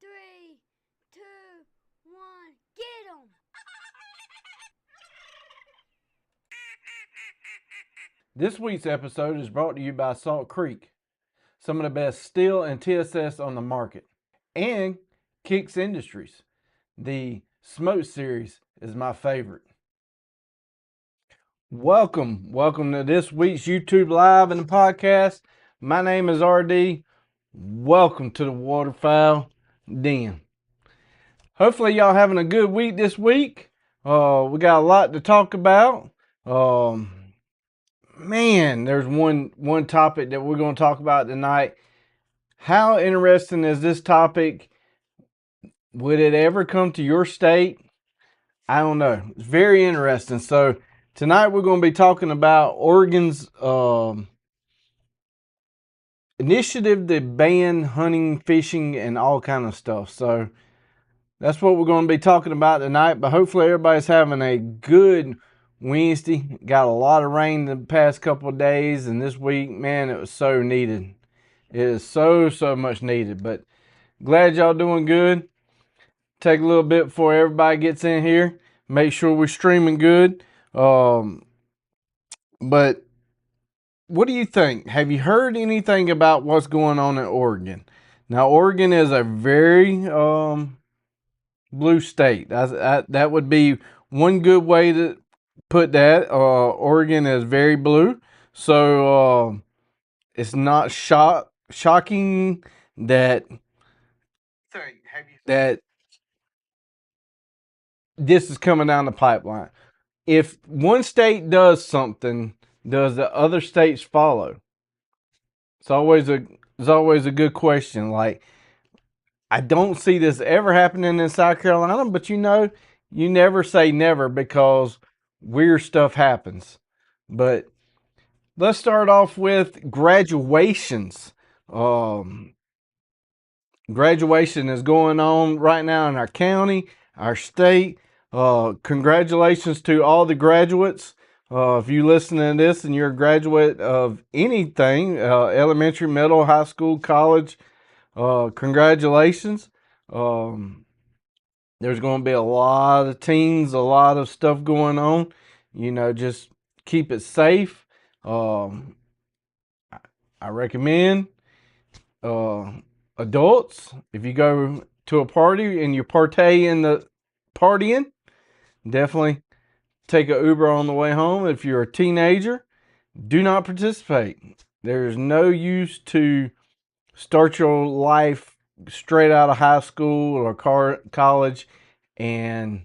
3, 2, 1, get 'em! This week's episode is brought to you by Salt Creek, some of the best steel and TSS on the market, and Kicks Industries. The Smoke Series is my favorite. Welcome to this week's YouTube Live and the podcast. My name is RD. Welcome to the Waterfowl Den. Hopefully y'all having a good week this week. We got a lot to talk about. Man, there's one topic that we're going to talk about tonight. How interesting is this topic? Would it ever come to your state? I don't know. It's very interesting. So tonight we're going to be talking about Oregon's initiative to ban hunting, fishing, and all kind of stuff. So that's what we're going to be talking about tonight. But hopefully everybody's having a good Wednesday. Got a lot of rain the past couple of days, and this week, man, it was so needed. It is so much needed. But glad y'all doing good. Take a little bit before everybody gets in here. Make sure we're streaming good. But what do you think? Have you heard anything about what's going on in Oregon? Now, Oregon is a very blue state. That would be one good way to put that. Oregon is very blue. So it's not shocking that this is coming down the pipeline. If one state does something, does the other states follow? It's always a good question. Like, I don't see this ever happening in South Carolina, but you never say never because weird stuff happens. But let's start off with graduations. Graduation is going on right now in our county, our state. Congratulations to all the graduates. If you listen to this and you're a graduate of anything, elementary, middle, high school, college, congratulations. There's going to be a lot of teens, a lot of stuff going on. Just keep it safe. I recommend adults, if you go to a party and you partay in the partying, definitely take an Uber on the way home. If you're a teenager, do not participate. There's no use to start your life straight out of high school or college and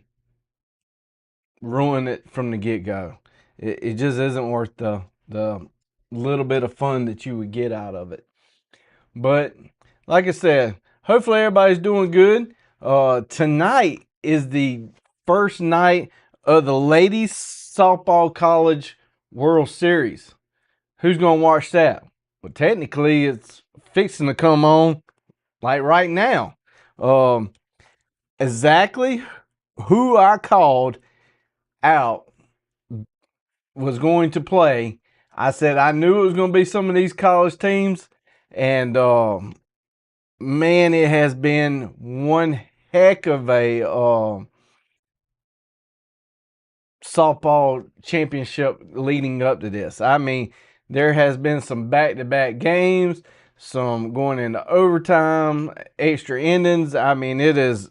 ruin it from the get-go. It just isn't worth the little bit of fun that you would get out of it. But like I said, hopefully everybody's doing good. Tonight is the first night of the Ladies Softball College World Series. Who's going to watch that? Well, technically, it's fixing to come on like right now. Exactly who I called out was going to play. I said I knew it was going to be some of these college teams. And man, it has been one heck of a softball championship leading up to this. I mean, there has been some back-to-back games, some going into overtime, extra innings. I mean, it has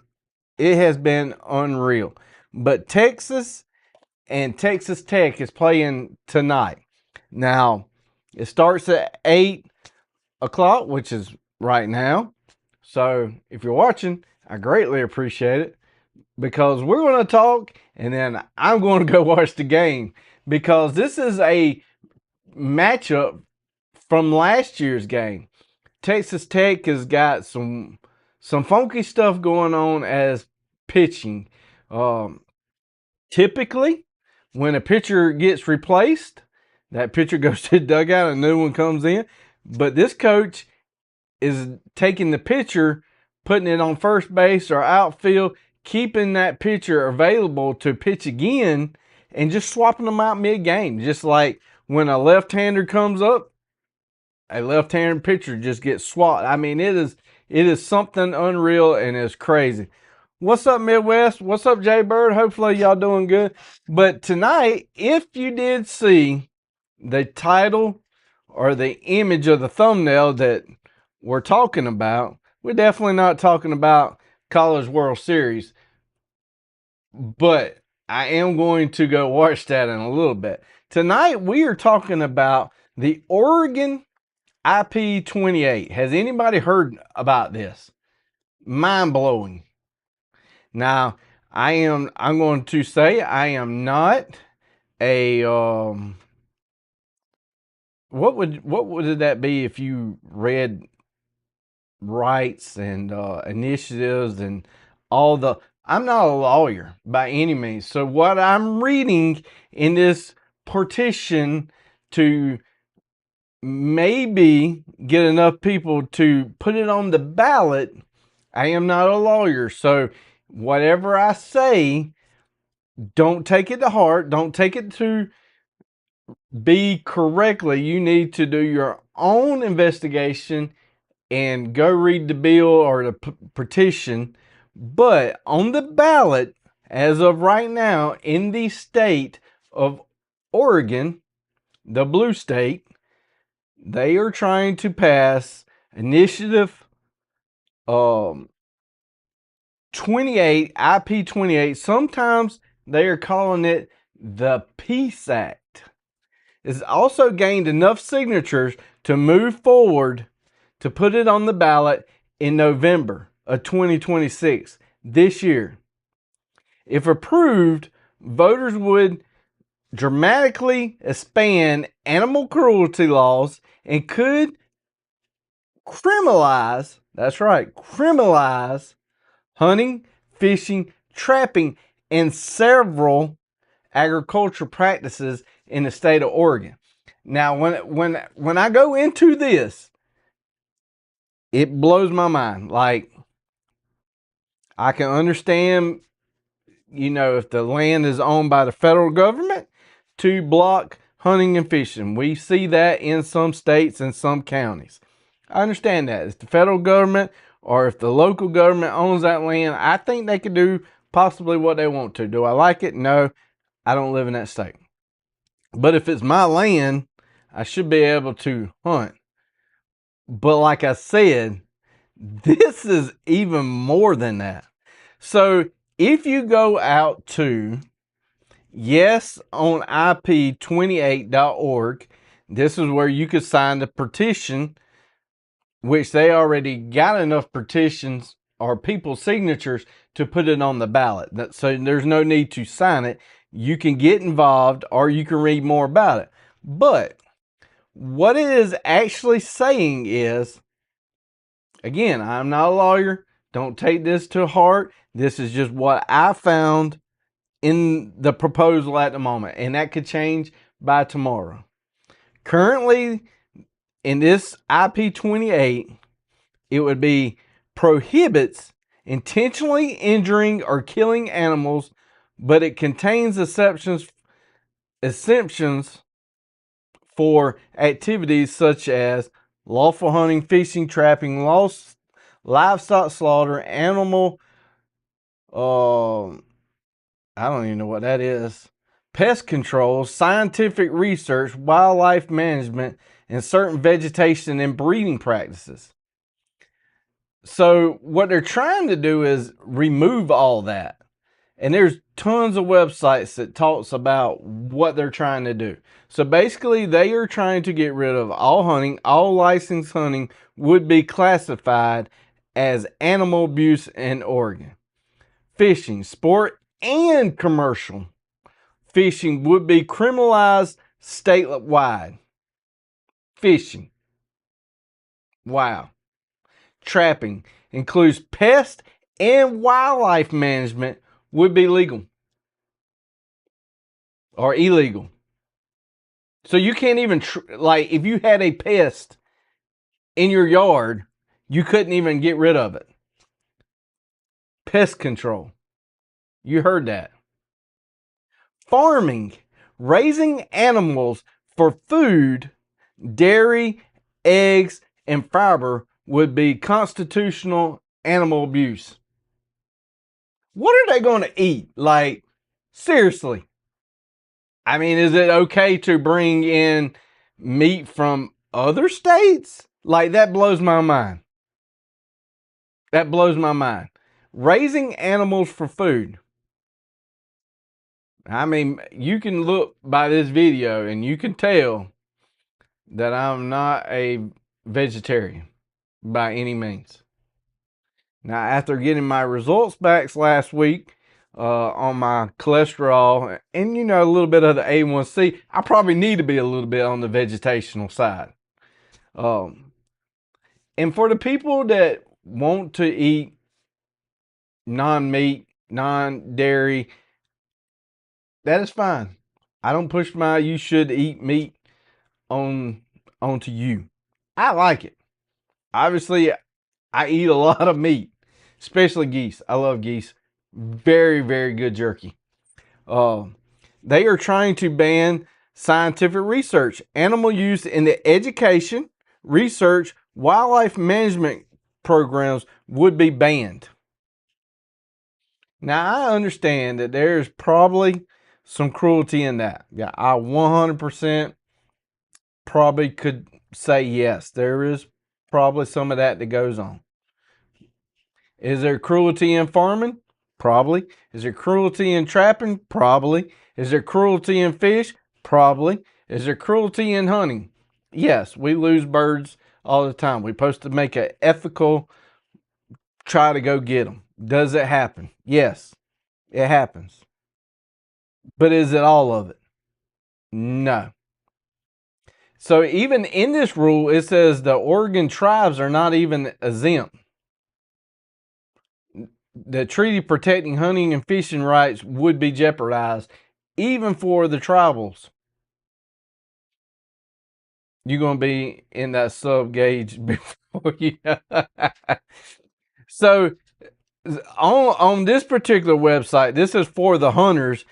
been unreal. But Texas and Texas Tech is playing tonight. Now, it starts at 8 o'clock, which is right now. So if you're watching, I greatly appreciate it, because we're going to talk and then I'm going to go watch the game, because this is a matchup from last year's game. Texas Tech has got some funky stuff going on as pitching. Typically, when a pitcher gets replaced, that pitcher goes to the dugout and a new one comes in. But this coach is taking the pitcher, putting it on first base or outfield, keeping that pitcher available to pitch again, and just swapping them out mid-game. Just like when a left-hander comes up, a left-handed pitcher just gets swapped. I mean, it It is something unreal and it's crazy. What's up, Midwest? What's up, Jay Bird? Hopefully y'all doing good. But tonight, if you did see the title or the image of the thumbnail that we're talking about, we're definitely not talking about College World Series, but I am going to go watch that in a little bit. Tonight, we are talking about the Oregon IP-28. Has anybody heard about this? Mind blowing. Now, I'm going to say I am not a what would that be if you read rights and initiatives and all the, I'm not a lawyer by any means. So what I'm reading in this petition to maybe get enough people to put it on the ballot, I am not a lawyer. So whatever I say, don't take it to heart. Don't take it to be correctly. You need to do your own investigation and go read the bill or the petition. But on the ballot, as of right now, in the state of Oregon, the blue state, they are trying to pass initiative 28, IP-28. Sometimes they are calling it the Peace Act. It's also gained enough signatures to move forward to put it on the ballot in November of 2026, this year. If approved, voters would dramatically expand animal cruelty laws and could criminalize, that's right, criminalize hunting, fishing, trapping, and several agricultural practices in the state of Oregon. Now, when I go into this, it blows my mind. Like, I can understand, if the land is owned by the federal government to block hunting and fishing. We see that in some states and some counties. I understand that. If the federal government or if the local government owns that land, I think they could do possibly what they want to. Do I like it? No, I don't live in that state. But if it's my land, I should be able to hunt. But like I said, this is even more than that. So if you go out to yesonip28.org, this is where you could sign the petition, which they already got enough petitions or people's signatures to put it on the ballot. So there's no need to sign it. You can get involved or you can read more about it. But what it is actually saying is, again, I'm not a lawyer. Don't take this to heart. This is just what I found in the proposal at the moment, and that could change by tomorrow. Currently, in this IP-28, it would be prohibits intentionally injuring or killing animals, but it contains exemptions for activities such as lawful hunting, fishing, trapping, livestock slaughter, animal, I don't even know what that is, pest control, scientific research, wildlife management, and certain vegetation and breeding practices. So what they're trying to do is remove all that. And there's tons of websites that talks about what they're trying to do. So basically, they are trying to get rid of all hunting. All licensed hunting would be classified as animal abuse in Oregon. Fishing, sport, and commercial fishing would be criminalized statewide. Fishing. Wow. Trapping includes pest and wildlife management would be legal or illegal. So you can't even, like, if you had a pest in your yard, you couldn't even get rid of it. Pest control. You heard that. Farming, raising animals for food, dairy, eggs, and fiber would be constitutional animal abuse. What are they going to eat? Like, seriously. I mean, is it okay to bring in meat from other states? Like, that blows my mind. That blows my mind. Raising animals for food. I mean, you can look by this video and you can tell that I'm not a vegetarian by any means. Now, after getting my results back last week on my cholesterol and, you know, a little bit of the A1C, I probably need to be a little bit on the vegetational side. And for the people that want to eat non-meat, non-dairy, that is fine. I don't push my you should eat meat onto you. I like it. Obviously, I eat a lot of meat, especially geese. I love geese. Very, very good jerky. They are trying to ban scientific research, animal use in the education, research, wildlife management programs would be banned. Now, I understand that there's probably some cruelty in that. Yeah, I 100% probably could say yes. There is probably some of that goes on. Is there cruelty in farming? Probably. Is there cruelty in trapping? Probably. Is there cruelty in fish? Probably. Is there cruelty in hunting? Yes, we lose birds all the time. We're supposed to make an ethical try to go get them. Does it happen? Yes, it happens. But is it all of it? No. So even in this rule, it says the Oregon tribes are not even exempt. The treaty protecting hunting and fishing rights would be jeopardized, even for the tribals. You're going to be in that sub gauge before you. So on this particular website, this is for the hunters.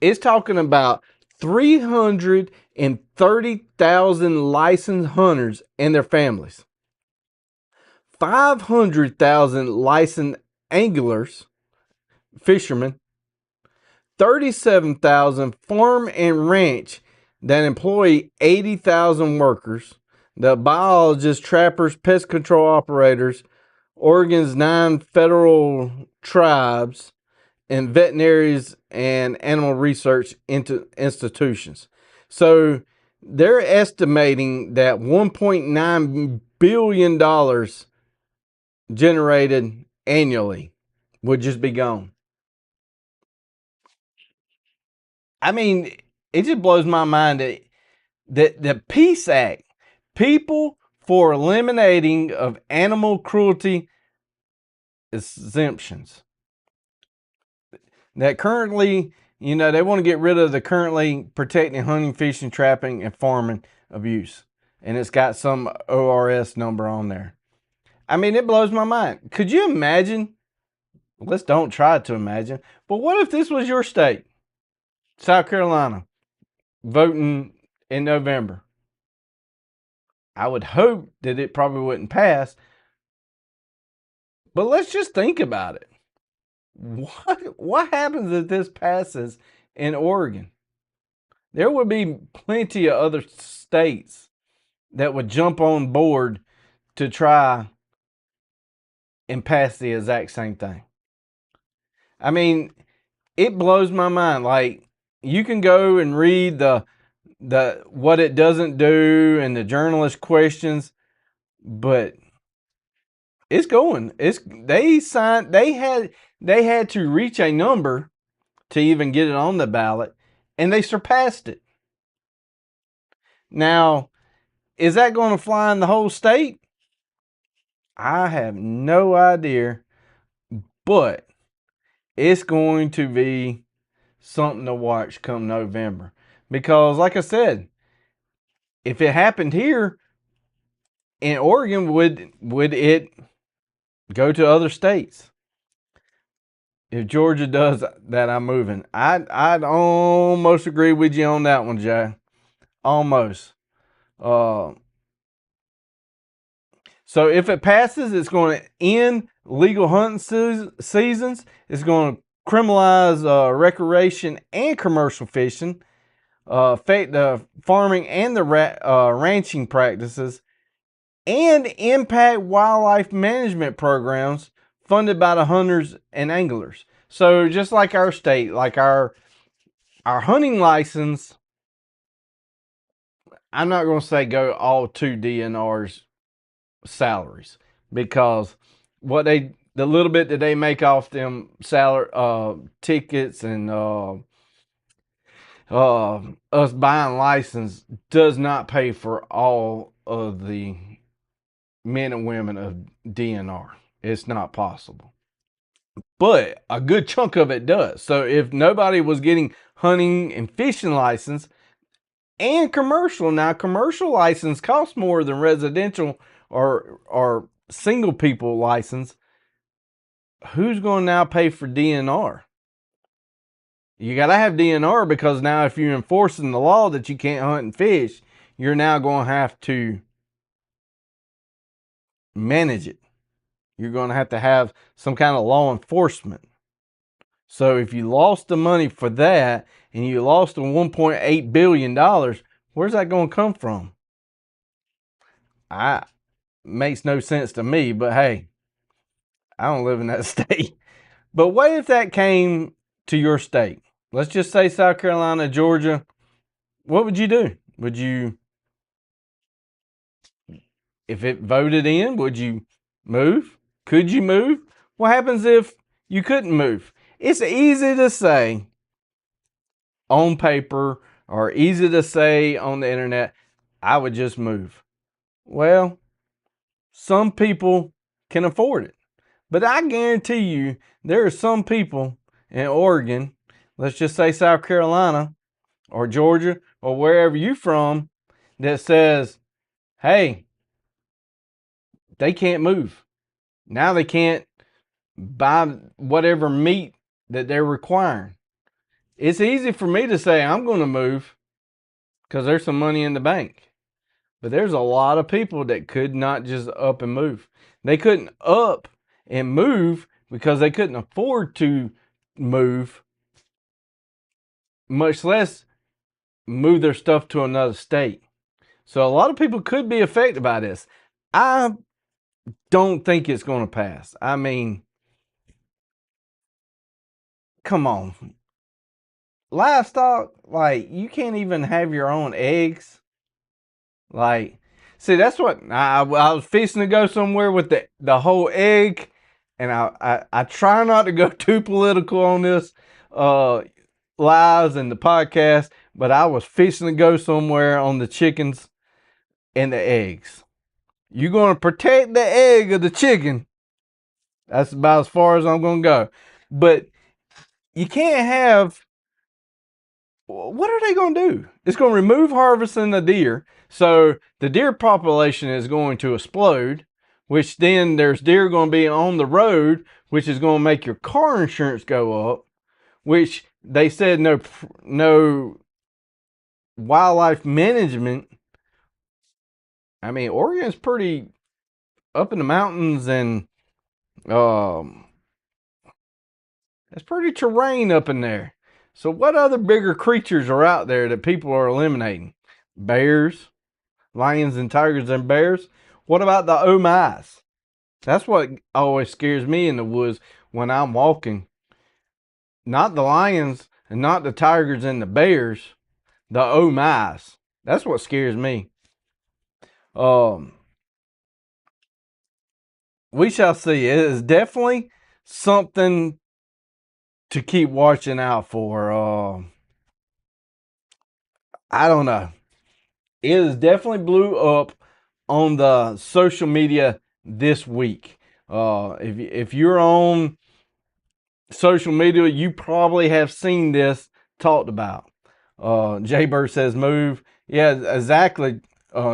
It's talking about 330,000 licensed hunters and their families, 500,000 licensed anglers, fishermen, 37,000 farm and ranch that employ 80,000 workers, the biologists, trappers, pest control operators, Oregon's 9 federal tribes, and veterinaries and animal research institutions. So they're estimating that $1.9 billion generated annually would just be gone. I mean, it just blows my mind that the Peace Act, people for eliminating of animal cruelty exemptions, that currently, you know, they want to get rid of the currently protecting hunting, fishing, trapping, and farming abuse. And it's got some ORS number on there. I mean, it blows my mind. Could you imagine? Let's don't try to imagine. But what if this was your state? South Carolina, voting in November. I would hope that it probably wouldn't pass. But let's just think about it. What happens if this passes in Oregon? There would be plenty of other states that would jump on board to try and pass the exact same thing. I mean, it blows my mind. Like, you can go and read the what it doesn't do and the journalist questions, but it's going. They had to reach a number to even get it on the ballot, and they surpassed it. Now, is that going to fly in the whole state? I have no idea, but it's going to be something to watch come November. Because, like I said, if it happened here in Oregon, would it go to other states? If Georgia does that, I'm moving. I'd almost agree with you on that one, Jay. Almost. So So if it passes, it's going to end legal hunting seasons. It's going to criminalize recreation and commercial fishing, affect the farming and the ranching practices, and impact wildlife management programs funded by the hunters and anglers. So just like our state, like our hunting license, I'm not going to say go all to DNR's salaries, because the little bit that they make off them salary tickets and us buying license does not pay for all of the men and women of DNR. It's not possible. But a good chunk of it does. So if nobody was getting hunting and fishing license and commercial, now commercial license costs more than residential or single people license, who's going to now pay for DNR? You got to have DNR, because now if you're enforcing the law that you can't hunt and fish, you're now going to have to manage it. You're going to have some kind of law enforcement. So if you lost the money for that and you lost the $1.8 billion, where's that going to come from? Makes no sense to me, but hey, I don't live in that state. But what if that came to your state? Let's just say South Carolina, Georgia. What would you do? Would you, if it voted in, would you move? Could you move? What happens if you couldn't move? It's easy to say on paper or easy to say on the internet, I would just move. Well, some people can afford it. But I guarantee you, there are some people in Oregon, let's just say South Carolina or Georgia or wherever you're from, that says, hey, they can't move. Now they can't buy whatever meat that they're requiring. It's easy for me to say I'm going to move because there's some money in the bank. But there's a lot of people that could not just up and move. They couldn't up and move because they couldn't afford to move, much less move their stuff to another state. So a lot of people could be affected by this. I don't think it's going to pass. I mean, come on. Livestock, like, you can't even have your own eggs. Like, see, that's what I was fixing to go somewhere with the whole egg, and I try not to go too political on this lives and the podcast, but I was fixing to go somewhere on the chickens and the eggs. You're going to protect the egg of the chicken. That's about as far as I'm going to go. But you can't have, what are they going to do? It's going to remove harvesting the deer. So the deer population is going to explode, which then there's deer going to be on the road, which is going to make your car insurance go up, which they said no wildlife management. I mean, Oregon's pretty up in the mountains, and it's pretty terrain up in there. So what other bigger creatures are out there that people are eliminating? Bears, lions and tigers and bears. What about the oh my's? That's what always scares me in the woods when I'm walking. Not the lions and not the tigers and the bears. The oh my's. That's what scares me. We shall see. It is definitely something to keep watching out for. I don't know. It is definitely blew up on the social media this week. If you're on social media, you probably have seen this talked about. Jay Bird says move. Yeah, exactly,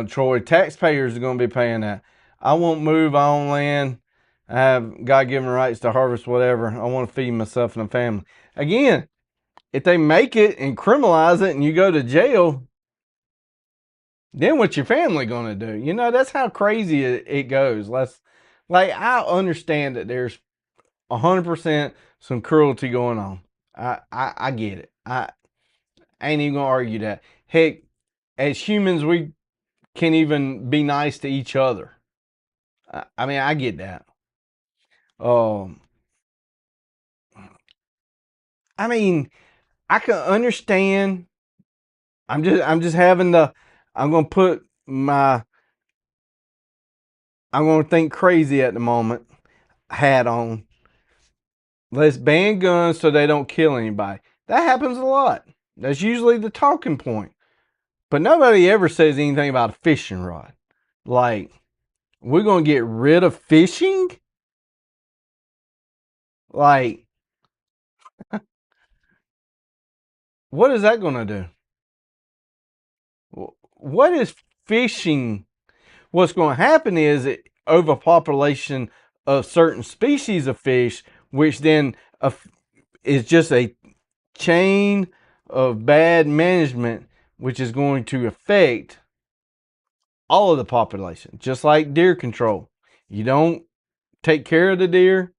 Troy. Taxpayers are going to be paying that. I won't move. I own land. I have God-given rights to harvest whatever. I want to feed myself and the family. Again, if they make it and criminalize it and you go to jail, Then what's your family gonna do? You know, that's how crazy it goes. Like I understand that there's 100% some cruelty going on. I get it. I ain't even gonna argue that. Heck, as humans, we can't even be nice to each other. I mean, I get that. Um, I mean, I can understand. I'm just having the. I'm gonna put my. I'm gonna think crazy at the moment. Hat on. Let's ban guns so they don't kill anybody. That happens a lot. That's usually the talking point. But nobody ever says anything about a fishing rod. Like, we're going to get rid of fishing? Like, what is that going to do? What is fishing? What's going to happen is overpopulation of certain species of fish, which then is just a chain of bad management, which is going to affect all of the population, just like deer control. You don't take care of the deer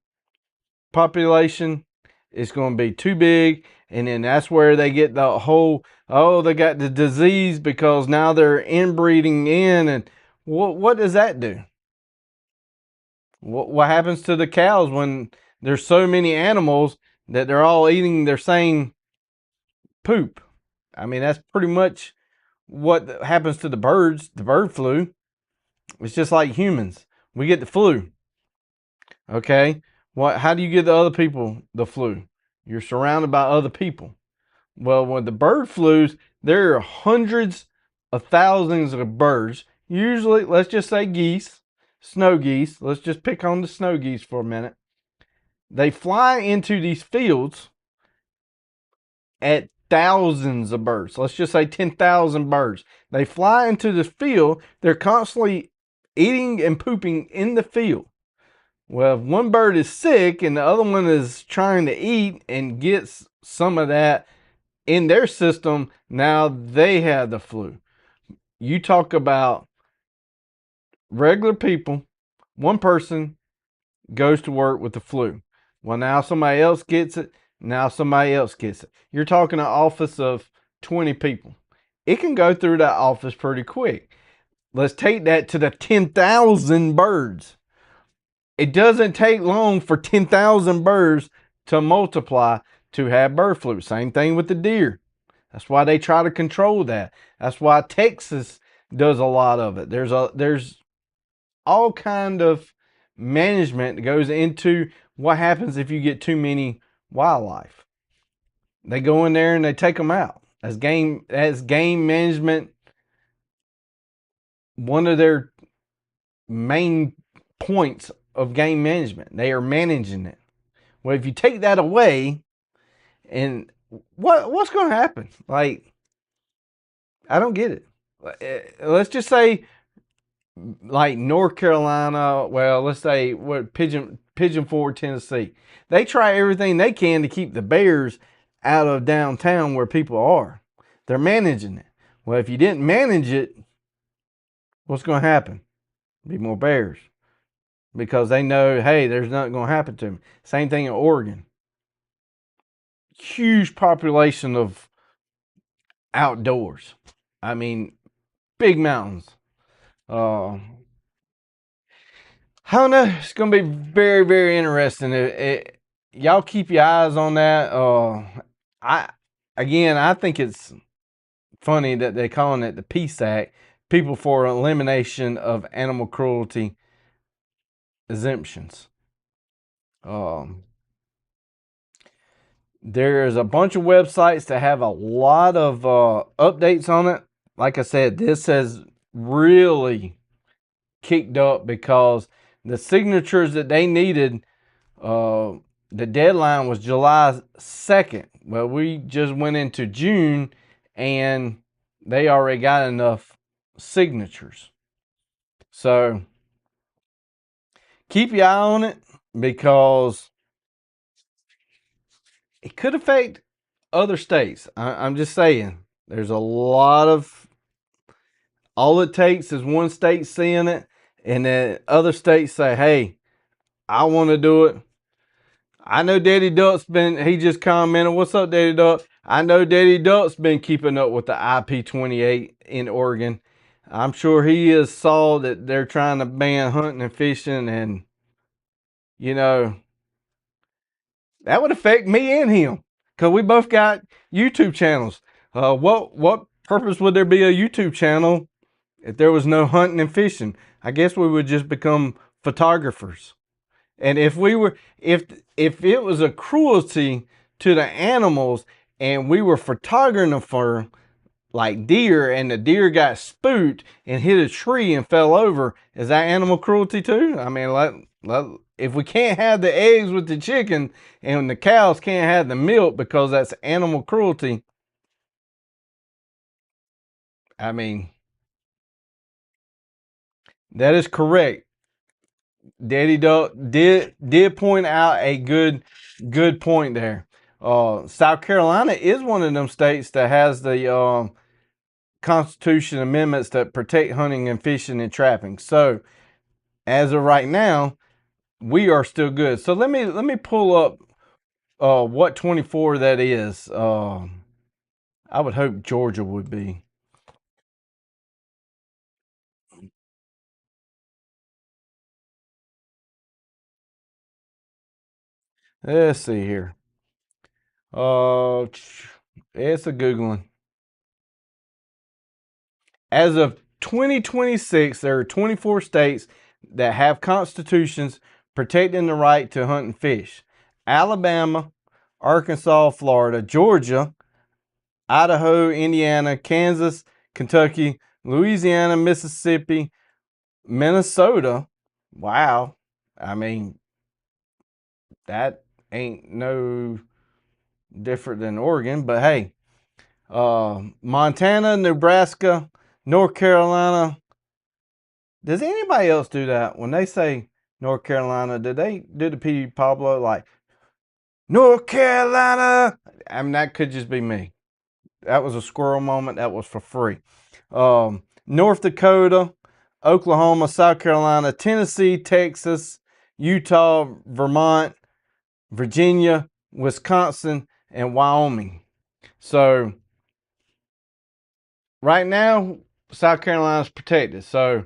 population, it's going to be too big, and then that's where they get the whole, oh, they got the disease because now they're inbreeding in, and what does that do? What happens to the cows when there's so many animals that they're all eating their same poop? I mean, that's pretty much what happens to the birds, the bird flu. It's just like humans. We get the flu. Okay. How do you get the other people the flu? You're surrounded by other people. Well, with the bird flus, there are hundreds of thousands of birds. Usually, let's just say geese, snow geese. Let's just pick on the snow geese for a minute. They fly into these fields at thousands of birds. Let's just say 10,000 birds. They fly into the field. They're constantly eating and pooping in the field. Well, if one bird is sick and the other one is trying to eat and gets some of that in their system, now they have the flu. You talk about regular people, one person goes to work with the flu. Well, now somebody else gets it. Now somebody else gets it. You're talking an office of 20 people. It can go through that office pretty quick. Let's take that to the 10,000 birds. It doesn't take long for 10,000 birds to multiply to have bird flu. Same thing with the deer. That's why they try to control that. That's why Texas does a lot of it. There's all kind of management that goes into what happens if you get too many wildlife. They go in there and they take them out. As game management, one of their main points of game management. They are managing it. Well, if you take that away, and what's going to happen? Like, I don't get it. Let's just say, like North Carolina. Well, let's say what Pigeon Forge, Tennessee. They try everything they can to keep the bears out of downtown where people are. They're managing it. Well, if you didn't manage it, what's going to happen? Be more bears because they know, hey, there's nothing going to happen to them. Same thing in Oregon. Huge population of outdoors. I mean, big mountains. I don't know. It's gonna be very, very interesting. Y'all keep your eyes on that. I think it's funny that they're calling it the Peace Act. People for elimination of animal cruelty exemptions. Um, there's a bunch of websites that have a lot of updates on it. Like I said, this has really kicked up because the signatures that they needed, the deadline was July 2nd. Well, we just went into June and they already got enough signatures. So keep your eye on it because it could affect other states. I'm just saying, there's a lot of All it takes is one state seeing it, and then other states say, hey, I want to do it. I know Daddy Duck's he just commented, what's up, Daddy Duck? I know Daddy Duck's been keeping up with the IP28 in Oregon. I'm sure he has saw that they're trying to ban hunting and fishing, and, you know, that would affect me and him, because we both got YouTube channels. What purpose would there be a YouTube channel if there was no hunting and fishing? I guess we would just become photographers. And if it was a cruelty to the animals and we were photographer like deer, and the deer got spooked and hit a tree and fell over, is that animal cruelty too? I mean, if we can't have the eggs with the chicken and the cows can't have the milk because that's animal cruelty, I mean, that is correct. Daddy Duck did point out a good point there. South Carolina is one of them states that has the Constitution amendments that protect hunting and fishing and trapping. So as of right now, we are still good. So let me pull up what 24 that is. I would hope Georgia would be. Let's see here. It's a Googling. As of 2026, there are 24 states that have constitutions protecting the right to hunt and fish. Alabama, Arkansas, Florida, Georgia, Idaho, Indiana, Kansas, Kentucky, Louisiana, Mississippi, Minnesota. Wow. I mean, that ain't no different than Oregon, but hey, Montana, Nebraska, North Carolina. Does anybody else do that? When they say North Carolina, do they do the P. Pablo like North Carolina? I mean, that could just be me. That was a squirrel moment. That was for free. North Dakota, Oklahoma, South Carolina, Tennessee, Texas, Utah, Vermont, Virginia, Wisconsin, and Wyoming. So right now, South Carolina's protected. So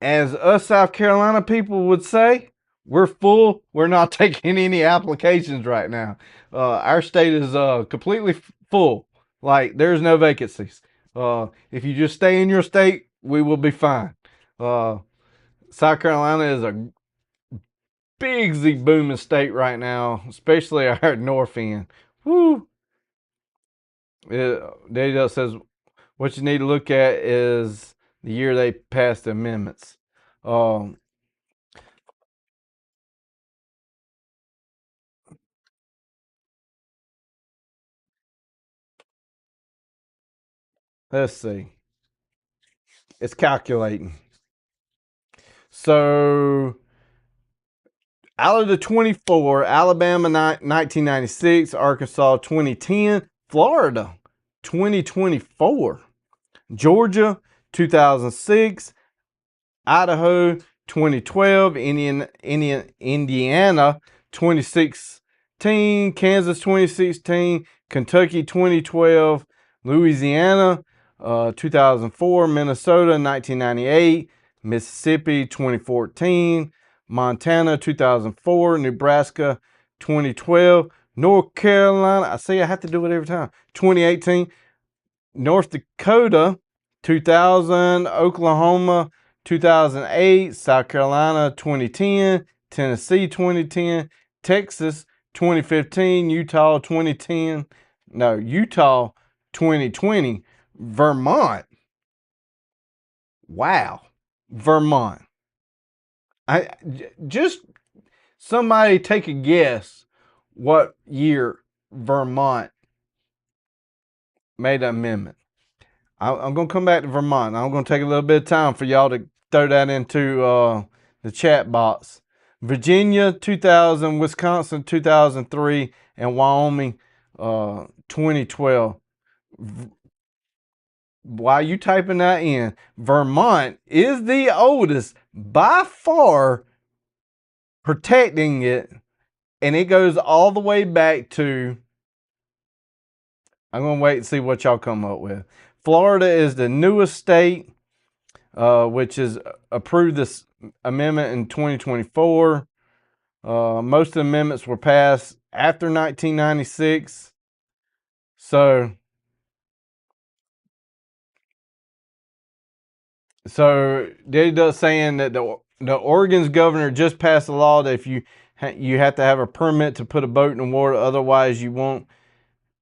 as us South Carolina people would say, we're full. We're not taking any applications right now. Our state is completely full. Like, there's no vacancies. If you just stay in your state, we will be fine. South Carolina is a big booming state right now, especially our north end. Woo! Daddy says what you need to look at is the year they passed the amendments. Um, let's see. It's calculating. So out of the 24, Alabama 1996, Arkansas 2010, Florida 2024, Georgia 2006, Idaho 2012, Indiana 2016, Kansas 2016, Kentucky 2012, Louisiana 2004, Minnesota 1998, Mississippi 2014, Montana 2004, Nebraska 2012, North Carolina, I say I have to do it every time, 2018, North Dakota 2000, Oklahoma 2008, South Carolina 2010, Tennessee 2010, Texas 2015, Utah 2010, no, Utah 2020, Vermont. Wow. Vermont. Just somebody take a guess what year Vermont made an amendment. I'm going to come back to Vermont. I'm going to take a little bit of time for y'all to throw that into the chat box. Virginia 2000, Wisconsin 2003, and Wyoming 2012. while you typing that in, Vermont is the oldest by far protecting it, and it goes all the way back to, I'm going to wait and see what y'all come up with. Florida is the newest state, which is approved this amendment in 2024. Most of the amendments were passed after 1996. So Daddy Duck saying that the Oregon's governor just passed a law that if you have to have a permit to put a boat in the water, otherwise you won't.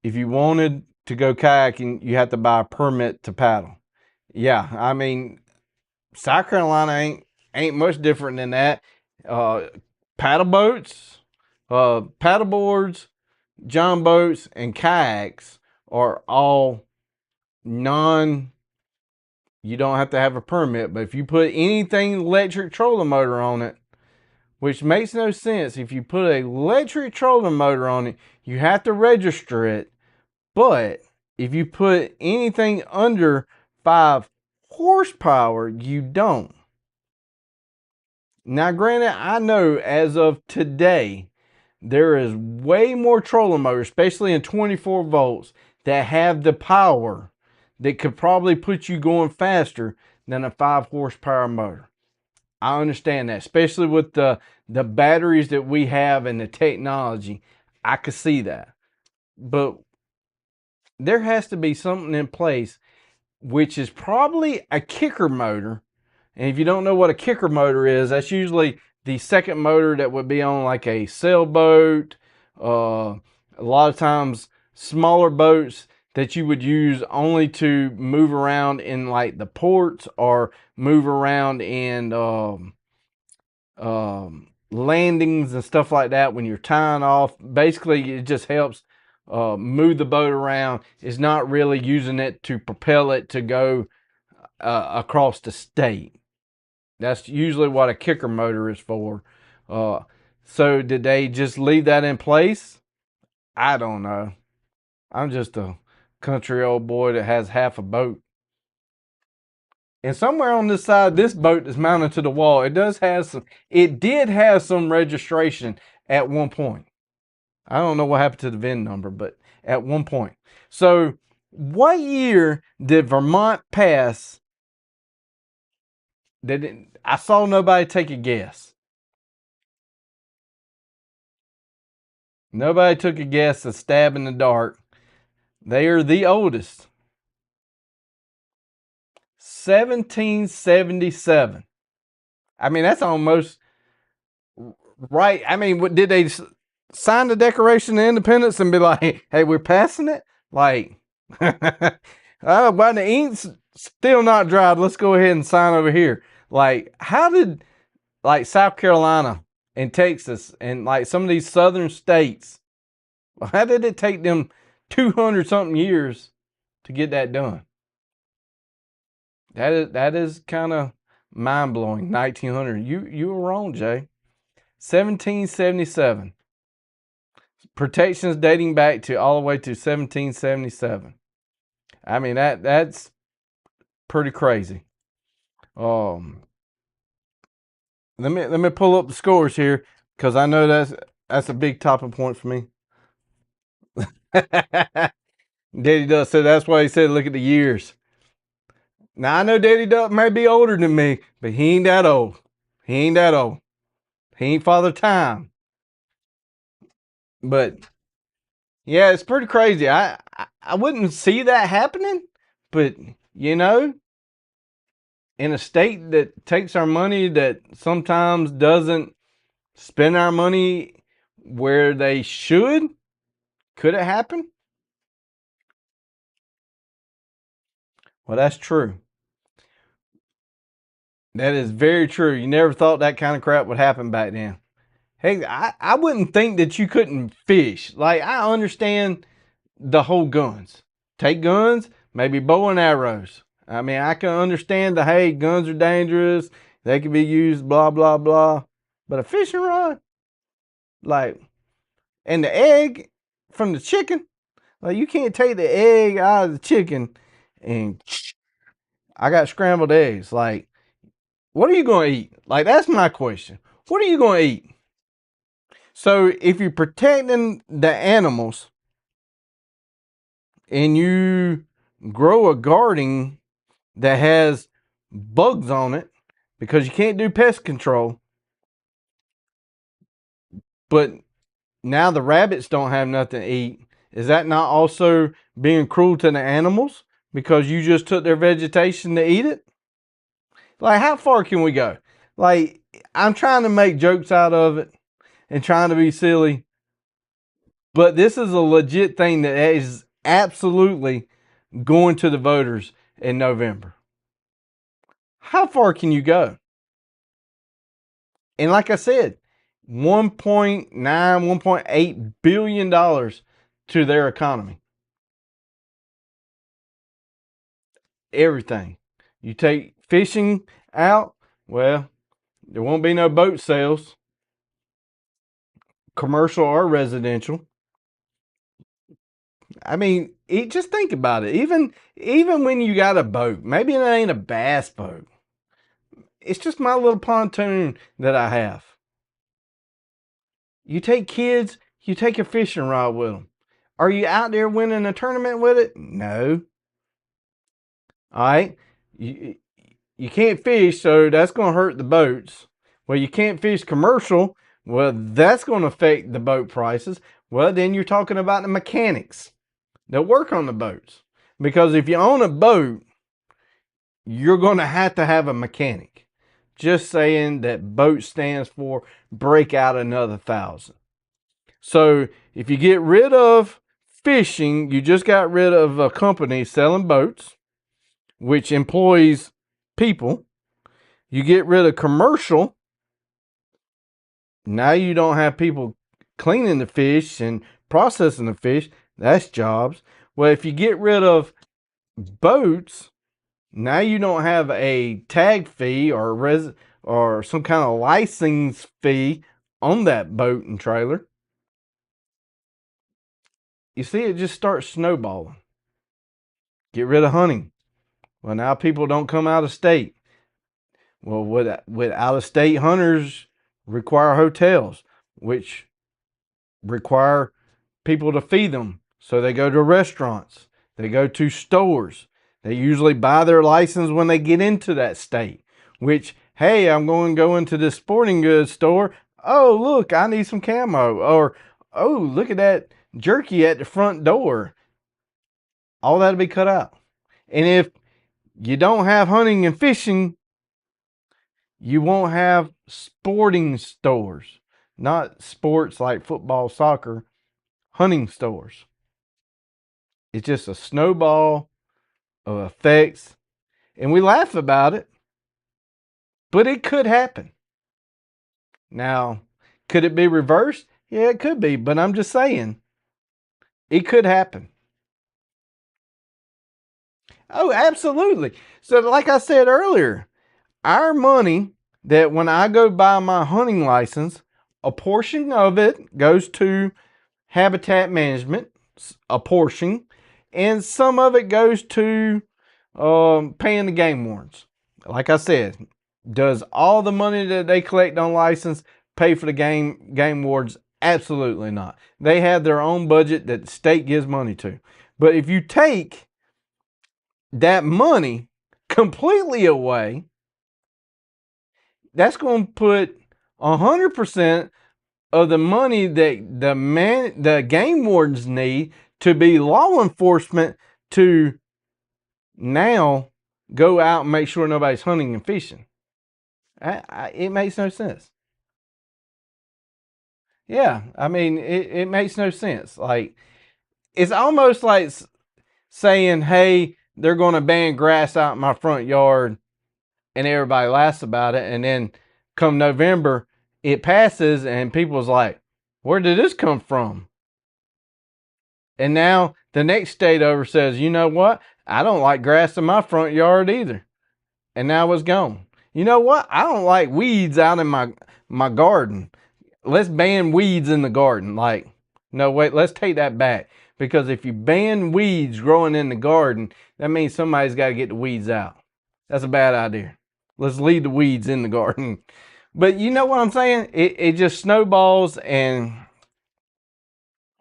If you wanted to go kayaking, you have to buy a permit to paddle. Yeah, I mean, South Carolina ain't much different than that. Paddle boats, paddle boards, john boats, and kayaks are all you don't have to have a permit, but if you put anything electric trolling motor on it, which makes no sense, if you put an electric trolling motor on it, you have to register it. But if you put anything under 5 horsepower, you don't. Now, granted, I know as of today, there is way more trolling motors, especially in 24 volts, that have the power that could probably put you going faster than a 5 horsepower motor. I understand that, especially with the batteries that we have and the technology. I could see that. But there has to be something in place, which is probably a kicker motor. And if you don't know what a kicker motor is, that's usually the second motor that would be on like a sailboat. A lot of times smaller boats that you would use only to move around in like the ports or move around in landings and stuff like that when you're tying off. Basically, it just helps move the boat around. It's not really using it to propel it to go across the state. That's usually what a kicker motor is for. So did they just leave that in place? I don't know. I'm just a country old boy that has half a boat. And somewhere on this side, this boat is mounted to the wall. It did have some registration at one point. I don't know what happened to the VIN number, but at one point. So what year did Vermont pass? I saw nobody take a guess. Nobody took a guess, a stab in the dark. They are the oldest. 1777. I mean, that's almost right. I mean, did they sign the Declaration of Independence and be like, hey, we're passing it? Like, oh, but the ink's still not dried. Let's go ahead and sign over here. Like, how did, like, South Carolina and Texas and, like, some of these southern states, how did it take them 200 something years to get that done? That is kind of mind blowing. 1900. You were wrong, Jay. 1777. Protections dating back to all the way to 1777. I mean that's pretty crazy. Let me pull up the scores here because I know that's a big topping point for me. Daddy Duck said that's why he said look at the years. Now I know Daddy Duck may be older than me, but he ain't that old. He ain't that old. He ain't Father Time. But yeah, it's pretty crazy. I wouldn't see that happening, but you know, in a state that takes our money, that sometimes doesn't spend our money where they should, could it happen? Well, that's true. That is very true. You never thought that kind of crap would happen back then. Hey, I wouldn't think that you couldn't fish. Like, I understand the whole guns. Take guns, maybe bow and arrows. I mean, I can understand hey, guns are dangerous. They can be used, blah, blah, blah. But a fishing rod, like, and the egg from the chicken, like, you can't take the egg out of the chicken and I got scrambled eggs. Like, what are you going to eat? Like, that's my question. What are you going to eat? So if you're protecting the animals and you grow a garden that has bugs on it because you can't do pest control, but now the rabbits don't have nothing to eat, is that not also being cruel to the animals because you just took their vegetation to eat it? Like, how far can we go? Like, I'm trying to make jokes out of it and trying to be silly, but this is a legit thing that is absolutely going to the voters in November. How far can you go? And like I said, 1.9, $1.8 billion to their economy. Everything. You take fishing out, well, there won't be no boat sales, commercial or residential. I mean, just think about it. Even when you got a boat, maybe it ain't a bass boat. It's just my little pontoon that I have. You take kids, you take a fishing rod with them. Are you out there winning a tournament with it? No. All right. You can't fish, so that's going to hurt the boats. Well, you can't fish commercial. Well, that's going to affect the boat prices. Well, then you're talking about the mechanics that work on the boats. Because if you own a boat, you're going to have a mechanic. Just saying that boat stands for break out another 1,000. So if you get rid of fishing, you just got rid of a company selling boats, which employs people. You get rid of commercial. Now you don't have people cleaning the fish and processing the fish. That's jobs. Well, if you get rid of boats, now you don't have a tag fee or some kind of license fee on that boat and trailer. You see, it just starts snowballing. Get rid of hunting. Well, now people don't come out of state. Well, would out of state hunters require hotels, which require people to feed them? So they go to restaurants, they go to stores. They usually buy their license when they get into that state, which, hey, I'm going to go into this sporting goods store. Oh, look, I need some camo. Or, oh, look at that jerky at the front door. All that'll be cut out. And if you don't have hunting and fishing, you won't have sporting stores, not sports like football, soccer, hunting stores. It's just a snowball of effects, and we laugh about it, but it could happen. Now, could it be reversed? Yeah, it could be, but I'm just saying, it could happen. Oh, absolutely. So, like I said earlier, our money that when I go buy my hunting license, a portion of it goes to habitat management, a portion, and some of it goes to paying the game wardens. Like I said, does all the money that they collect on license pay for the game wardens? Absolutely not. They have their own budget that the state gives money to. But if you take that money completely away, that's going to put 100% of the money that the game wardens need to be law enforcement to now go out and make sure nobody's hunting and fishing. It makes no sense. Yeah, I mean, it makes no sense. Like, it's almost like saying, hey, they're going to ban grass out in my front yard, and everybody laughs about it, and then come November, it passes, and people's like, where did this come from? And now the next state over says, you know what? I don't like grass in my front yard either. And now it's gone. You know what? I don't like weeds out in my garden. Let's ban weeds in the garden. Like, no, wait, let's take that back. Because if you ban weeds growing in the garden, that means somebody's got to get the weeds out. That's a bad idea. Let's leave the weeds in the garden. But you know what I'm saying? It just snowballs, and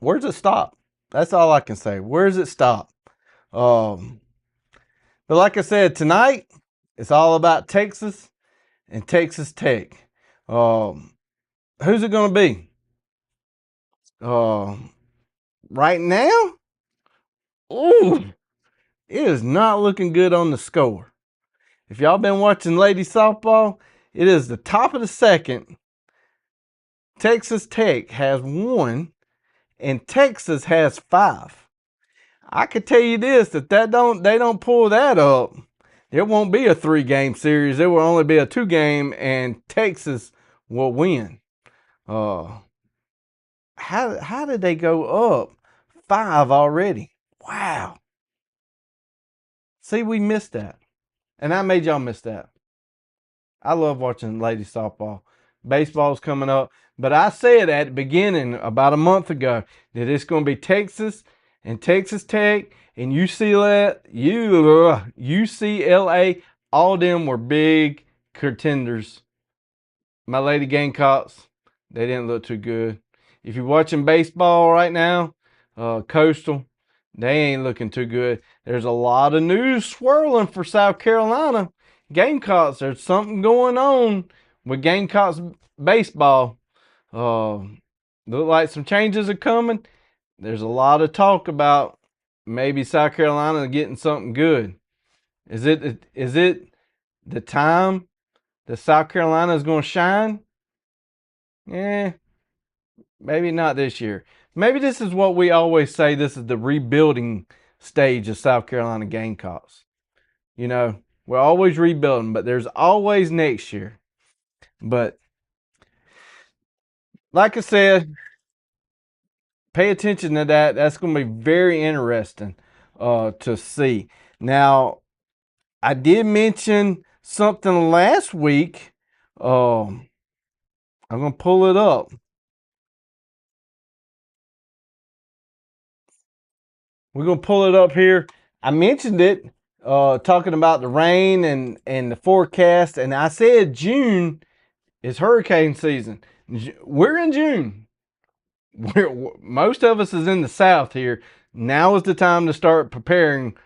where's it stop? That's all I can say. Where's it stop? But like I said, tonight it's all about Texas and Texas Tech. Who's it going to be? Right now, ooh, it is not looking good on the score. If y'all been watching lady softball, it is the top of the second. Texas Tech has 1 and Texas has 5. I could tell you this, if they don't pull that up, there won't be a 3-game series. There will only be a 2-game, and Texas will win. How did they go up 5 already? Wow. See, we missed that. And I made y'all miss that. I love watching ladies softball. Baseball's coming up. But I said at the beginning, about a month ago, that it's going to be Texas and Texas Tech and UCLA. All of them were big contenders. My Lady Gamecocks, they didn't look too good. If you're watching baseball right now, Coastal, they ain't looking too good. There's a lot of news swirling for South Carolina. Gamecocks, there's something going on with Gamecocks baseball. Look like some changes are coming. There's a lot of talk about maybe South Carolina getting something good. Is it the time that South Carolina is going to shine? Maybe not this year. Maybe this is what we always say. This is the rebuilding stage of South Carolina Gamecocks. You know, we're always rebuilding, but there's always next year. But like I said, pay attention to that. That's going to be very interesting to see. Now, I did mention something last week. I'm going to pull it up. We're going to pull it up here. I mentioned it, talking about the rain and the forecast, and I said June is hurricane season. We're in June. Most of us is in the South here. Now is the time to start preparing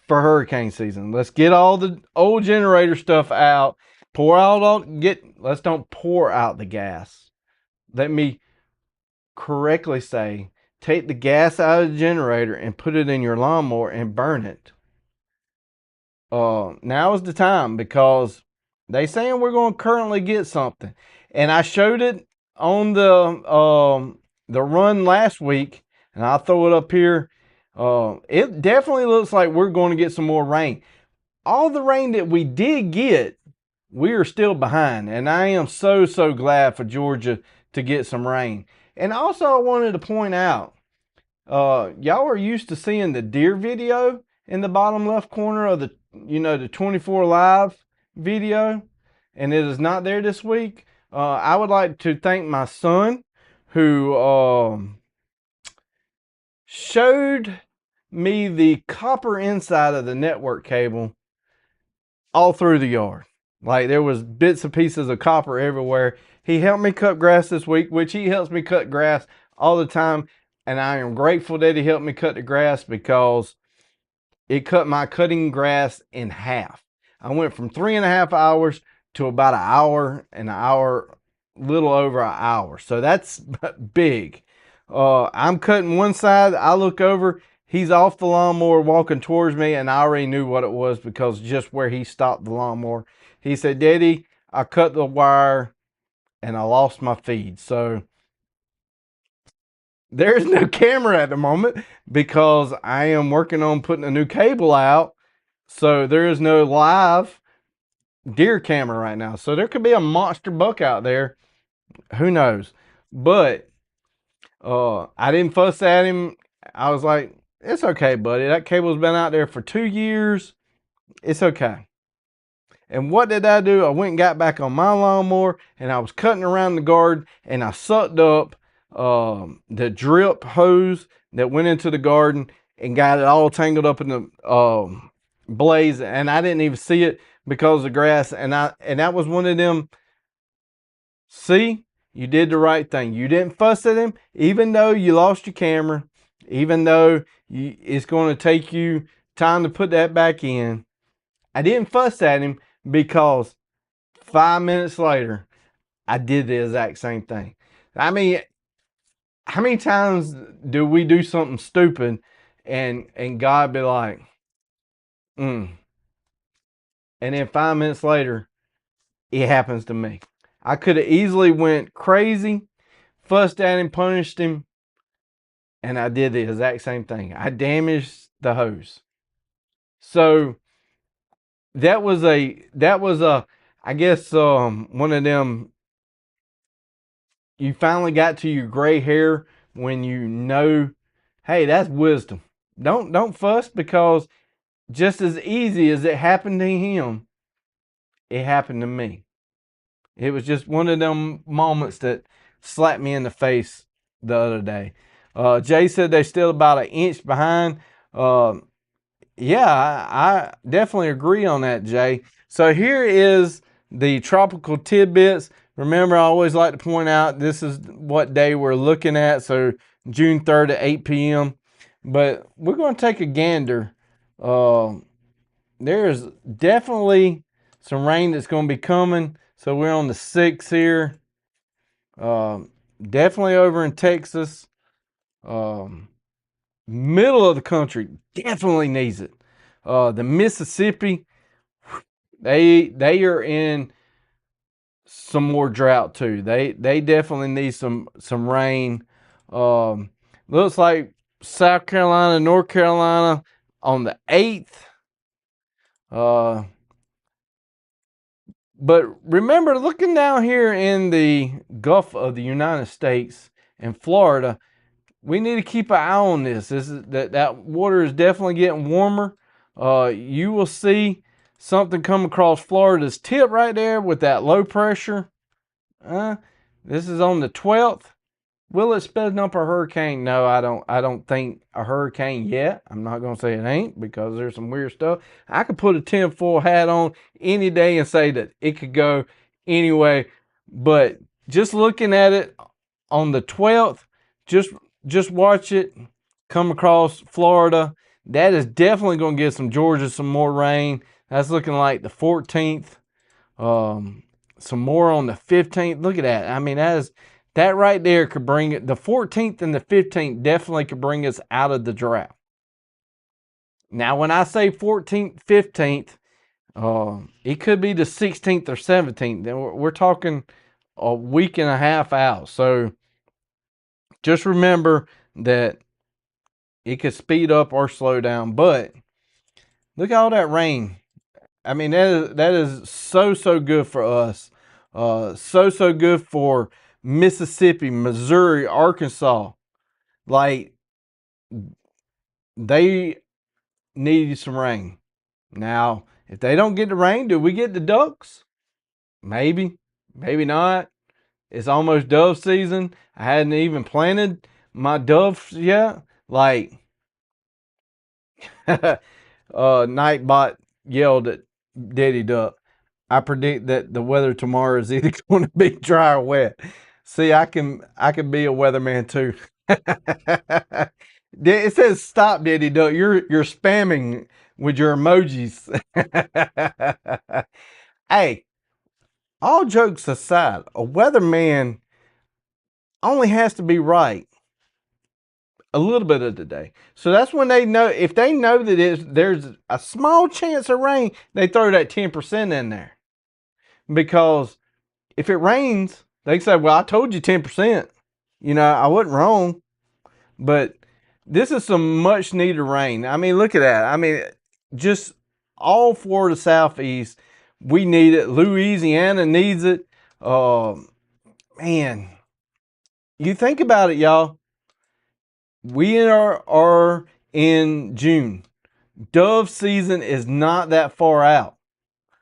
for hurricane season. Let's get all the old generator stuff out. Let's don't pour out the gas. Let me correctly say, take the gas out of the generator and put it in your lawnmower and burn it. Now is the time, because they saying we're going to currently get something, and I showed it on the run last week, and I'll throw it up here. It definitely looks like we're going to get some more rain. All the rain that we did get, we are still behind, and I am so glad for Georgia to get some rain. And also, I wanted to point out, y'all are used to seeing the deer video in the bottom left corner of the 24 live video, and it is not there this week. I would like to thank my son, who showed me the copper inside of the network cable all through the yard. Like, there was bits and pieces of copper everywhere. He helped me cut grass this week, which he helps me cut grass all the time. And I am grateful that he helped me cut the grass, because it cut my cutting grass in half. I went from 3.5 hours to about an hour, little over an hour. So that's big. I'm cutting one side. I look over. He's off the lawnmower walking towards me, and I already knew what it was, because just where he stopped the lawnmower. He said, "Daddy, I cut the wire and I lost my feed." So there's no camera at the moment, because I am working on putting a new cable out. So there is no live deer camera right now. So there could be a monster buck out there. Who knows? But I didn't fuss at him. I was like, "It's okay, buddy. That cable's been out there for 2 years. It's okay." And what did I do? I went and got back on my lawnmower, and I was cutting around the garden, and I sucked up the drip hose that went into the garden and got it all tangled up in the blaze, and I didn't even see it because of the grass. And that was one of them. See, you did the right thing. You didn't fuss at him, even though you lost your camera, even though it's going to take you time to put that back in. I didn't fuss at him because 5 minutes later, I did the exact same thing. I mean, how many times do we do something stupid and God be like, and then 5 minutes later, it happens to me. I could have easily went crazy, fussed at him, punished him, and I did the exact same thing. I damaged the hose. So that was I guess one of them. You finally got to your gray hair when you know, hey, that's wisdom. Don't fuss, because just as easy as it happened to him, it happened to me. It was just one of them moments that slapped me in the face the other day. Jay said they're still about an inch behind. Yeah, I definitely agree on that, Jay. So here is the tropical tidbits. Remember, I always like to point out this is what day we're looking at. So June 3rd at 8 p.m. But we're going to take a gander. There's definitely some rain that's going to be coming. So we're on the 6th here. Definitely over in Texas. Middle of the country definitely needs it. The Mississippi, they are in some more drought too. They definitely need some rain. Looks like South Carolina, North Carolina on the 8th. But remember, looking down here in the Gulf of the United States and Florida, we need to keep an eye on this. That water is definitely getting warmer. You will see something come across Florida's tip right there with that low pressure. This is on the 12th. Will it spin up a hurricane? No, I don't think a hurricane yet. I'm not going to say it ain't, because there's some weird stuff. I could put a tinfoil hat on any day and say that it could go anyway. But just looking at it on the 12th, just watch it come across Florida. That is definitely going to get some Georgia some more rain. That's looking like the 14th. Some more on the 15th. Look at that. I mean, that right there could bring it. The 14th and the 15th definitely could bring us out of the drought. Now, when I say 14th, 15th, it could be the 16th or 17th. We're talking a week and a half out. So just remember that it could speed up or slow down. But look at all that rain. I mean, that is so good for us. So good for Mississippi, Missouri, Arkansas. Like, they need some rain. Now, if they don't get the rain, do we get the ducks? Maybe, maybe not. It's almost dove season. I hadn't even planted my doves yet. Like, Nightbot yelled at Daddy Duck, I predict that the weather tomorrow is either going to be dry or wet. See, I can be a weatherman too. It says stop, Daddy Duck. You're spamming with your emojis. Hey, all jokes aside, a weatherman only has to be right a little bit of the day. So that's when they know, if they know that there's a small chance of rain, they throw that 10% in there. Because if it rains, they say, well, I told you 10%. You know, I wasn't wrong. But this is some much needed rain. I mean, look at that. I mean, just all Florida Southeast, we need it. Louisiana needs it. Man, you think about it, y'all. We are in June. Dove season is not that far out.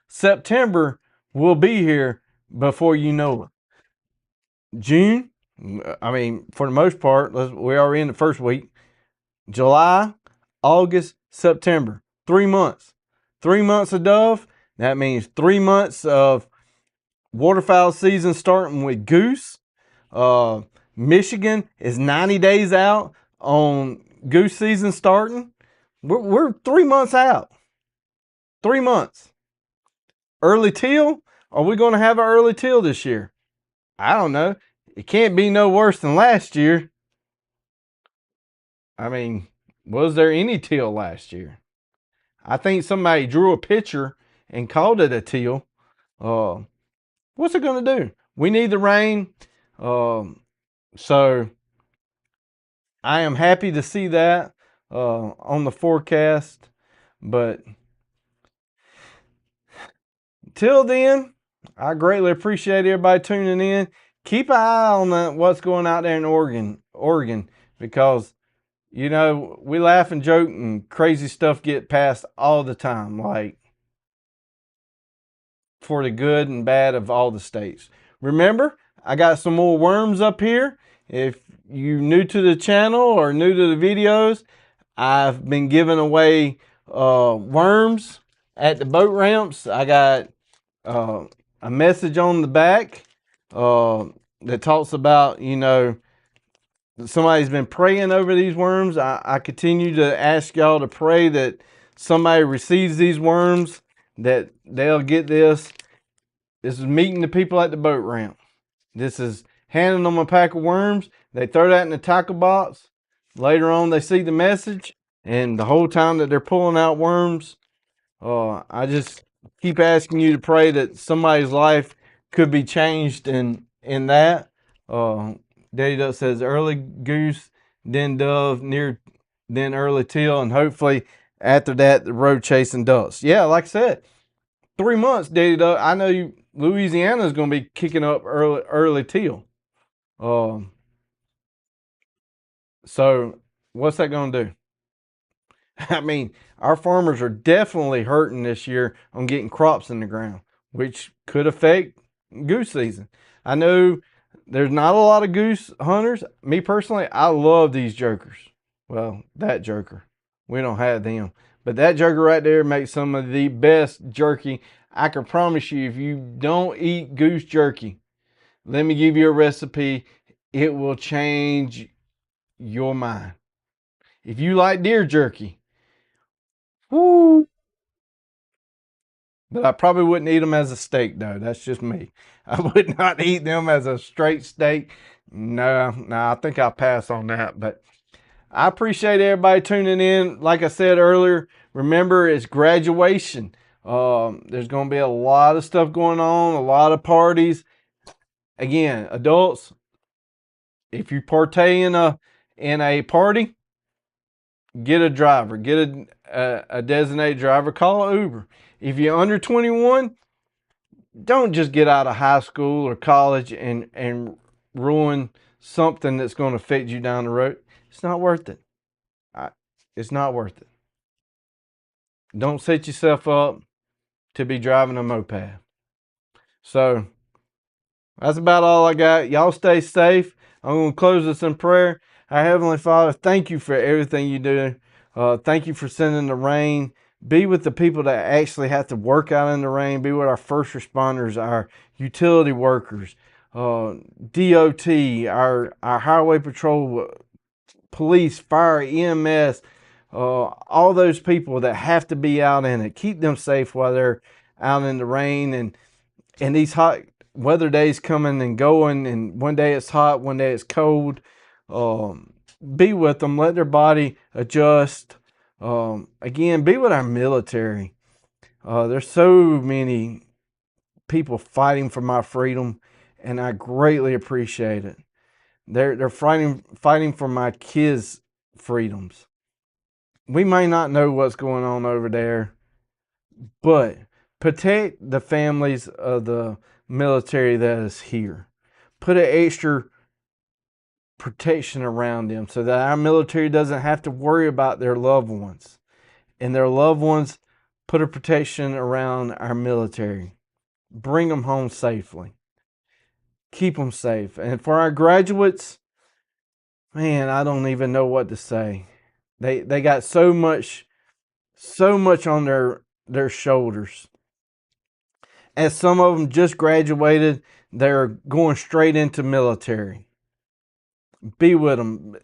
September will be here before you know it. June, I mean, for the most part, we are in the first week. July, August, September, 3 months. 3 months of dove. That means 3 months of waterfowl season starting with goose. Michigan is 90 days out on goose season starting. We're 3 months out. 3 months. Early teal. Are we going to have an early teal this year? I don't know. It can't be no worse than last year. I mean, was there any teal last year? I think somebody drew a picture and called it a teal. What's it going to do? We need the rain. So I am happy to see that on the forecast. But till then, I greatly appreciate everybody tuning in. Keep an eye on what's going out there in Oregon, because you know, we laugh and joke and crazy stuff get passed all the time, like for the good and bad of all the states. Remember, I got some more worms up here. If you're new to the channel or new to the videos, I've been giving away worms at the boat ramps. I got a message on the back that talks about, you know, somebody's been praying over these worms. I continue to ask y'all to pray that somebody receives these worms, that they'll get this. This is meeting the people at the boat ramp. This is handing them a pack of worms. They throw that in the tackle box. Later on, they see the message, and the whole time that they're pulling out worms, I just keep asking you to pray that somebody's life could be changed in that. Daddy Duck says early goose, then dove, then early teal, and hopefully after that the road chasing ducks. Yeah, like I said, 3 months, Daddy Duck. I know Louisiana's going to be kicking up early teal. So what's that going to do? I mean, our farmers are definitely hurting this year on getting crops in the ground, which could affect goose season. I know there's not a lot of goose hunters. Me personally, I love these jokers. Well, that joker. We don't have them. But that joker right there makes some of the best jerky. I can promise you, if you don't eat goose jerky, let me give you a recipe. It will change your mind. If you like deer jerky, woo. But I probably wouldn't eat them as a steak, though. That's just me. I would not eat them as a straight steak. No, I think I'll pass on that. But I appreciate everybody tuning in. Like I said earlier, remember, it's graduation. There's going to be a lot of stuff going on, a lot of parties. Again, adults, if you partake in a party, get a driver, get a designated driver, call an Uber. If you're under 21, don't just get out of high school or college and ruin something that's going to affect you down the road. It's not worth it. It's not worth it. Don't set yourself up to be driving a moped. So that's about all I got. Y'all stay safe. I'm going to close this in prayer. Our Heavenly Father, thank you for everything you do. Thank you for sending the rain. Be with the people that actually have to work out in the rain. Be with our first responders, our utility workers, DOT, our highway patrol, police, fire, EMS, all those people that have to be out in it. Keep them safe while they're out in the rain and these hot weather days coming and going, and one day it's hot, one day it's cold. Be with them, let their body adjust. Again, be with our military. There's so many people fighting for my freedom, and I greatly appreciate it. They're fighting for my kids' freedoms. We may not know what's going on over there, but protect the families of the military that is here. Put an extra protection around them so that our military doesn't have to worry about their loved ones. And their loved ones, put a protection around our military. Bring them home safely. Keep them safe. And for our graduates, man, I don't even know what to say. They got so much on their shoulders. As some of them just graduated, they're going straight into military. Be with them.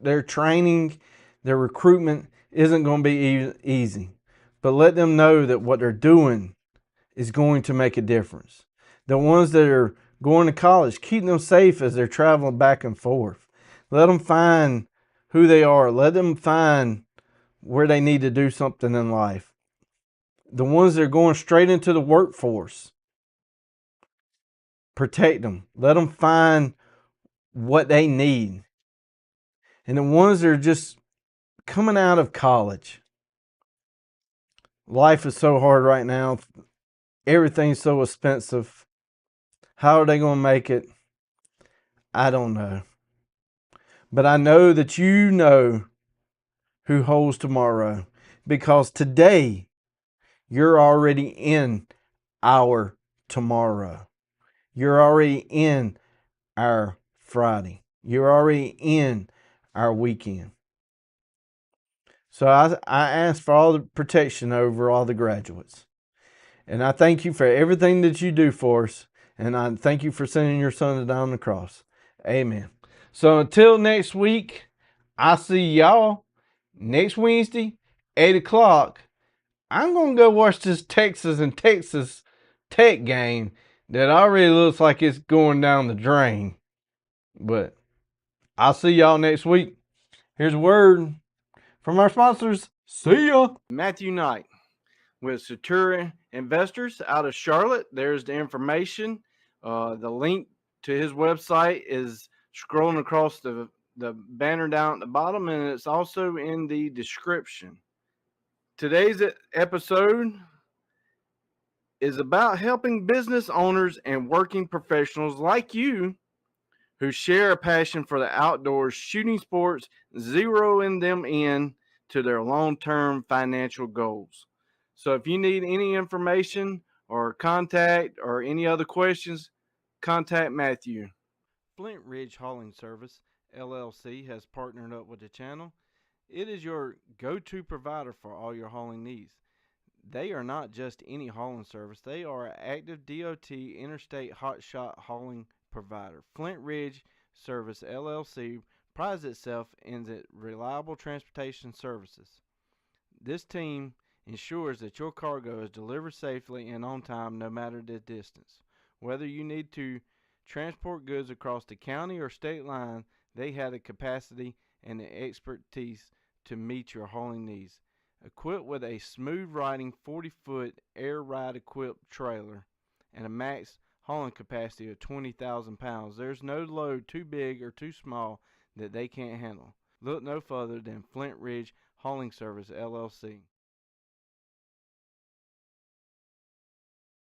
Their training, their recruitment isn't going to be easy. But let them know that what they're doing is going to make a difference. The ones that are going to college, keep them safe as they're traveling back and forth. Let them find who they are. Let them find where they need to do something in life. The ones that are going straight into the workforce, protect them. Let them find what they need. And the ones that are just coming out of college, life is so hard right now. Everything's so expensive. How are they going to make it? I don't know. But I know that you know who holds tomorrow, because today you're already in our tomorrow. You're already in our Friday. You're already in our weekend. So I ask for all the protection over all the graduates. And I thank you for everything that you do for us. And I thank you for sending your son to die on the cross. Amen. So until next week, I see y'all next Wednesday, 8 o'clock. I'm going to go watch this Texas and Texas Tech game that already looks like it's going down the drain. But I'll see y'all next week. Here's a word from our sponsors. See ya. Matthew Knight with Satura Investors out of Charlotte. There's the information. The link to his website is scrolling across the banner down at the bottom, and it's also in the description. Today's episode is about helping business owners and working professionals like you who share a passion for the outdoors, shooting sports, zeroing them in to their long-term financial goals. So if you need any information or contact or any other questions, contact Matthew. Flint Ridge Hauling Service, LLC, has partnered up with the channel. It is your go-to provider for all your hauling needs. They are not just any hauling service. They are an active DOT interstate hotshot hauling provider. Flint Ridge Service LLC prides itself in its reliable transportation services. This team ensures that your cargo is delivered safely and on time no matter the distance. Whether you need to transport goods across the county or state line, they have the capacity and the expertise to meet your hauling needs. Equipped with a smooth riding 40-foot air ride equipped trailer and a max hauling capacity of 20,000 pounds, there's no load too big or too small that they can't handle. Look no further than Flint Ridge Hauling Service LLC.